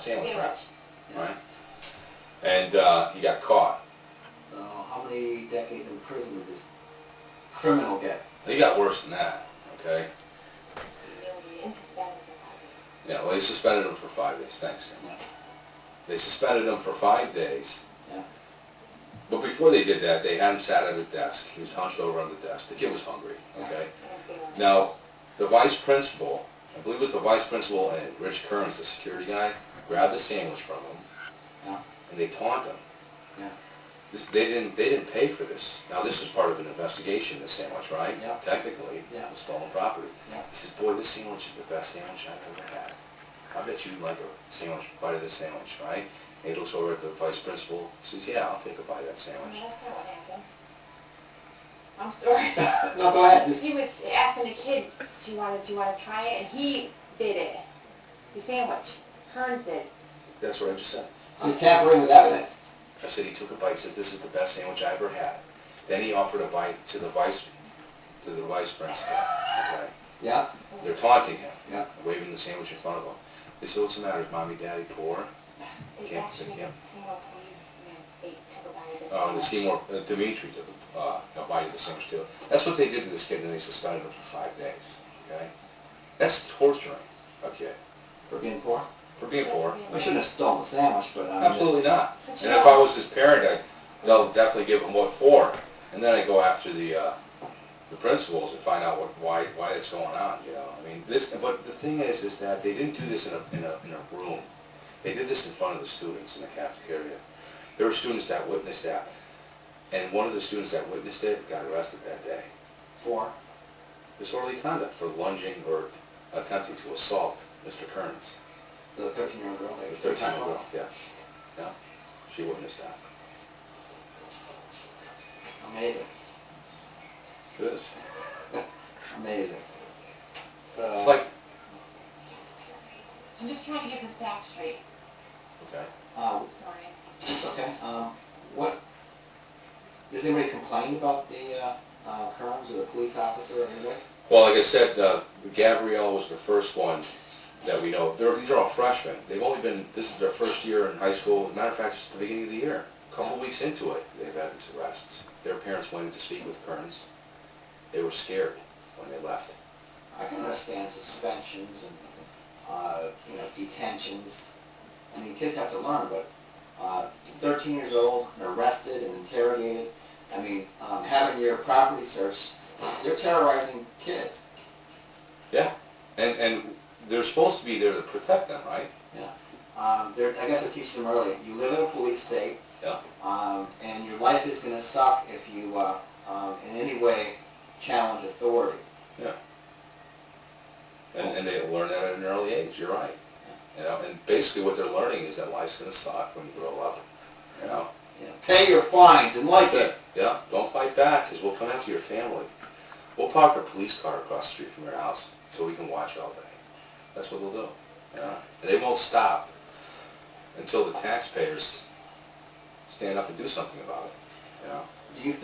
sandwich wrap, right? And he got caught. So how many decades in prison did this criminal get? He got worse than that, okay? Yeah, well, they suspended him for 5 days. Thanks, Ken. Yeah. They suspended him for 5 days. Yeah. But before they did that, they had him sat at a desk. He was hunched over on the desk. The kid was hungry, okay? Now, the vice principal, I believe it was the vice principal and Rich Kearns, the security guy, grabbed the sandwich from him, and they taunted him. Yeah. They didn't pay for this. Now, this was part of an investigation, this sandwich, right? Yeah. Technically, Yeah. it was stolen property. Yeah. He says, boy, this sandwich is the best sandwich I've ever had. I bet you'd like a sandwich, bite of this sandwich, right? And he looks over at the vice principal. He says, yeah, I'll take a bite of that sandwich. That's not what happened. I'm sorry. No, go ahead. He was asking the kid, do you want to try it? And he bit it. The sandwich. Kearns did. That's what I just said. So he's tampering with evidence. I said he took a bite, said this is the best sandwich I ever had. Then he offered a bite to the vice principal. Okay. Yeah. They're taunting him. Yeah. Waving the sandwich in front of him. They said, what's the matter? Is mommy, daddy poor? They Can't actually, him. Seymour Police, they took a bite of the Oh, and the sandwich. Seymour, Dimitri took a bite of the sandwich too. That's what they did to this kid, and they suspended him for 5 days. Okay. That's torturing a kid. For being poor? For being poor. We shouldn't have stolen the sandwich, but Absolutely not. But And you if know- I was his parent, they'll definitely give him what for. And then I go after the principals and find out why it's going on. You know, I mean, But the thing is that they didn't do this in a room. They did this in front of the students in the cafeteria. There were students that witnessed that, and one of the students that witnessed it got arrested that day for disorderly conduct for lunging or attempting to assault Mr. Kearns. the 13-year-old girl. The 13-year-old girl, yeah. Yeah, she witnessed that. Amazing. It is. Amazing. So, It's like, I'm just trying to get the facts straight. okay. Sorry. it's okay. What, does anybody complain about the Kearns or the police officer or anybody? Well, like I said, Gabrielle was the first one that we know. These are all freshmen. They've only been, this is their first year in high school. As a matter of fact, it's the beginning of the year. A couple weeks into it, they've had these arrests. Their parents went in to speak with Kearns. They were scared when they left. I can understand suspensions and, detentions. I mean, kids have to learn, but 13 years old, and arrested and interrogated. I mean, having your property searched, you're terrorizing kids. Yeah, and they're supposed to be there to protect them, right? Yeah. I guess I teach them early. You live in a police state. Yeah. And your life is going to suck if you, in any way, challenge authority. Yeah. And they learn that at an early age. You're right. You know, and basically what they're learning is that life's going to suck when you grow up. You know. Pay your fines and like it. Yeah. Don't fight back, because we'll come after your family. We'll park a police car across the street from your house so we can watch all day. That's what they'll do. Yeah. And they won't stop until the taxpayers stand up and do something about it. You know. Do you think